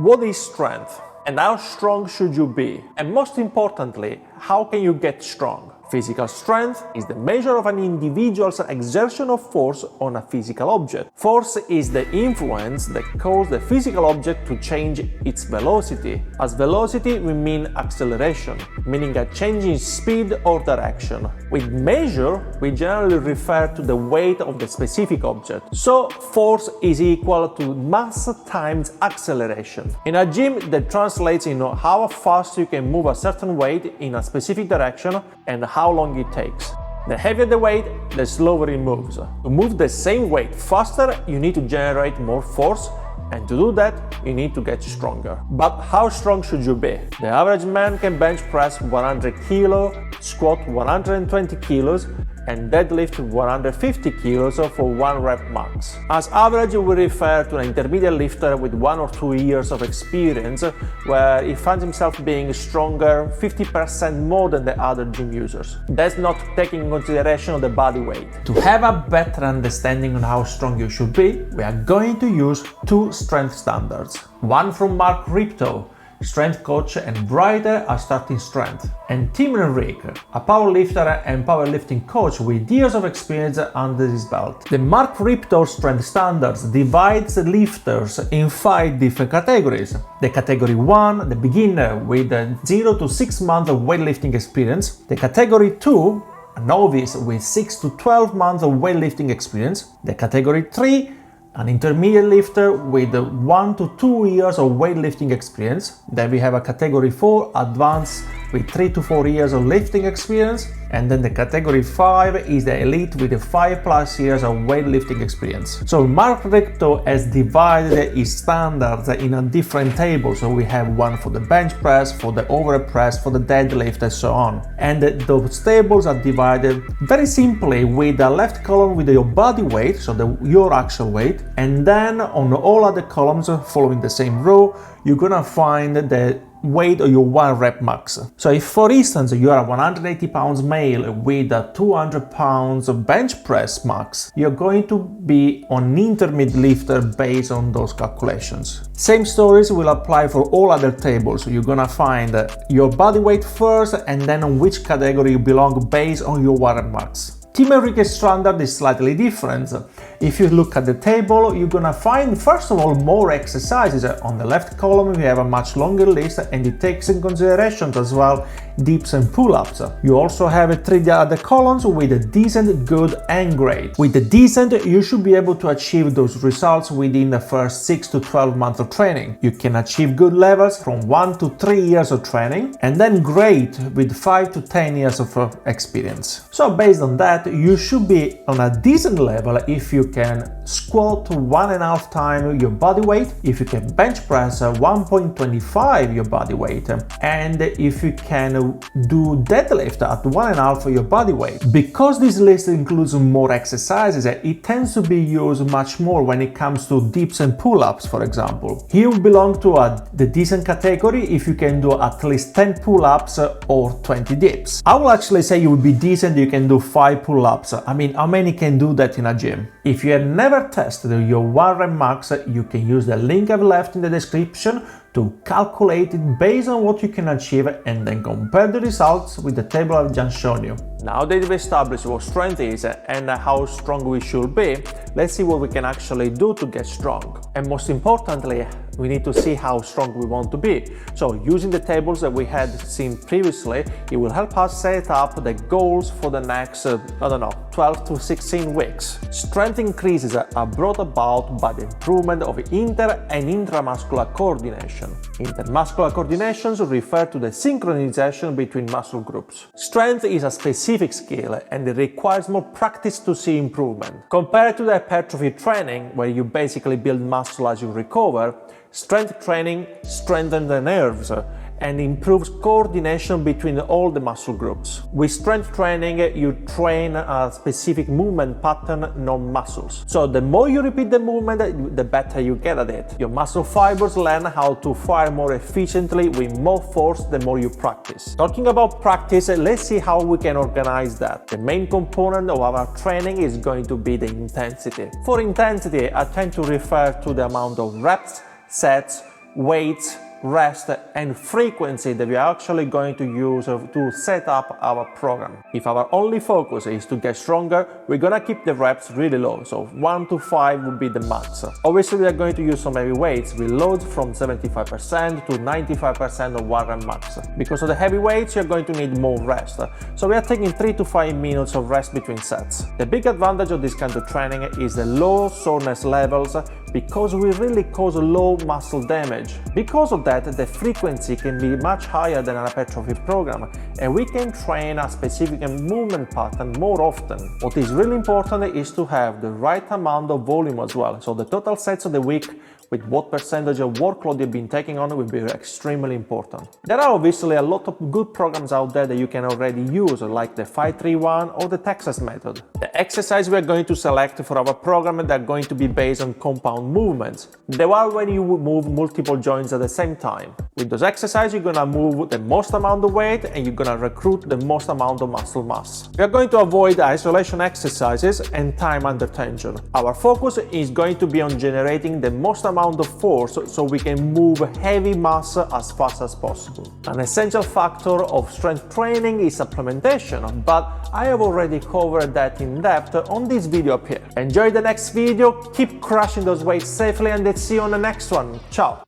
What is strength? And how strong should you be? And most importantly, how can you get strong? Physical strength is the measure of an individual's exertion of force on a physical object. Force is the influence that causes the physical object to change its velocity. As velocity, we mean acceleration, meaning a change in speed or direction. With measure, we generally refer to the weight of the specific object. So, force is equal to mass times acceleration. In a gym, that translates into how fast you can move a certain weight in a specific direction and how long it takes. The heavier the weight, the slower it moves. To move the same weight faster, you need to generate more force, and to do that, you need to get stronger. But how strong should you be? The average man can bench press 100 kg, squat 120 kg, and deadlift 150 kg for 1 rep max. As average, we refer to an intermediate lifter with 1 or 2 years of experience, where he finds himself being stronger 50% more than the other gym users. That's not taking into consideration the body weight. To have a better understanding on how strong you should be, we are going to use 2 strength standards. One from Mark Ripto, strength coach and writer at Starting Strength, and Tim Enrique, a powerlifter and powerlifting coach with years of experience under his belt. The Mark Ripto Strength Standards divides lifters in 5 different categories. The category 1, the beginner with 0 to 6 months of weightlifting experience. The category 2, a novice with 6 to 12 months of weightlifting experience. The category 3, an intermediate lifter with 1 to 2 years of weightlifting experience. Then we have a category 4, advanced, with 3 to 4 years of lifting experience. And then the category 5 is the elite with 5+ years of weightlifting experience. So Mark Ripto has divided his standards in a different table. So we have one for the bench press, for the overhead press, for the deadlift, and so on. And those tables are divided very simply with the left column with your body weight, so your actual weight, and then on all other columns following the same row, you're gonna find the weight of your 1 rep max. So if, for instance, you are a 180 pounds male with a 200 pounds bench press max, you're going to be on intermediate lifter based on those calculations. Same stories will apply for all other tables. So you're gonna find your body weight first and then on which category you belong based on your 1 rep max. Tim Enrique's standard is slightly different. If you look at the table, you're gonna find, first of all, more exercises. On the left column, we have a much longer list, and it takes in consideration as well dips and pull-ups. You also have 3 other columns with a decent, good, and great. With the decent, you should be able to achieve those results within the first 6 to 12 months of training. You can achieve good levels from 1 to 3 years of training, and then great with 5 to 10 years of experience. So based on that, you should be on a decent level if you can squat 1.5 times your body weight, if you can bench press 1.25 your body weight, and if you can do deadlift at 1.5 your body weight. Because this list includes more exercises, it tends to be used much more when it comes to dips and pull-ups, for example. Here you belong to the decent category if you can do at least 10 pull-ups or 20 dips. I will actually say you will be decent, you can do 5 pull-ups. I mean, how many can do that in a gym? If you have never tested your 1 rep max, you can use the link I've left in the description to calculate it based on what you can achieve and then compare the results with the table I've just shown you. Now that we've established what strength is and how strong we should be, let's see what we can actually do to get strong. And most importantly, we need to see how strong we want to be. So using the tables that we had seen previously, it will help us set up the goals for the next, 12 to 16 weeks. Strength increases are brought about by the improvement of inter and intramuscular coordination. Intermuscular coordinations refer to the synchronization between muscle groups. Strength is a specific skill and it requires more practice to see improvement. Compared to the hypertrophy training, where you basically build muscle as you recover, strength training strengthens the nerves and improves coordination between all the muscle groups. With strength training, you train a specific movement pattern, not muscles. So the more you repeat the movement, the better you get at it. Your muscle fibers learn how to fire more efficiently with more force the more you practice. Talking about practice, let's see how we can organize that. The main component of our training is going to be the intensity. For intensity, I tend to refer to the amount of reps, sets, weights, rest and frequency that we are actually going to use to set up our program. If our only focus is to get stronger, we're gonna keep the reps really low, so 1 to 5 would be the max. Obviously we are going to use some heavy weights with loads from 75% to 95% of 1 rep max. Because of the heavy weights you're going to need more rest, so we are taking 3 to 5 minutes of rest between sets. The big advantage of this kind of training is the low soreness levels, because we really cause low muscle damage. Because of that, the frequency can be much higher than an hypertrophy program, and we can train a specific movement pattern more often. What is really important is to have the right amount of volume as well, so the total sets of the week with what percentage of workload you've been taking on will be extremely important. There are obviously a lot of good programs out there that you can already use, like the 5-3-1 or the Texas method. The exercise we are going to select for our program that are going to be based on compound movements. They are when you move multiple joints at the same time. With those exercises, you're gonna move the most amount of weight and you're gonna recruit the most amount of muscle mass. We are going to avoid isolation exercises and time under tension. Our focus is going to be on generating the most amount of force so we can move heavy mass as fast as possible. An essential factor of strength training is supplementation, but I have already covered that in depth on this video up here. Enjoy the next video, keep crushing those weights safely, and let's see you on the next one. Ciao!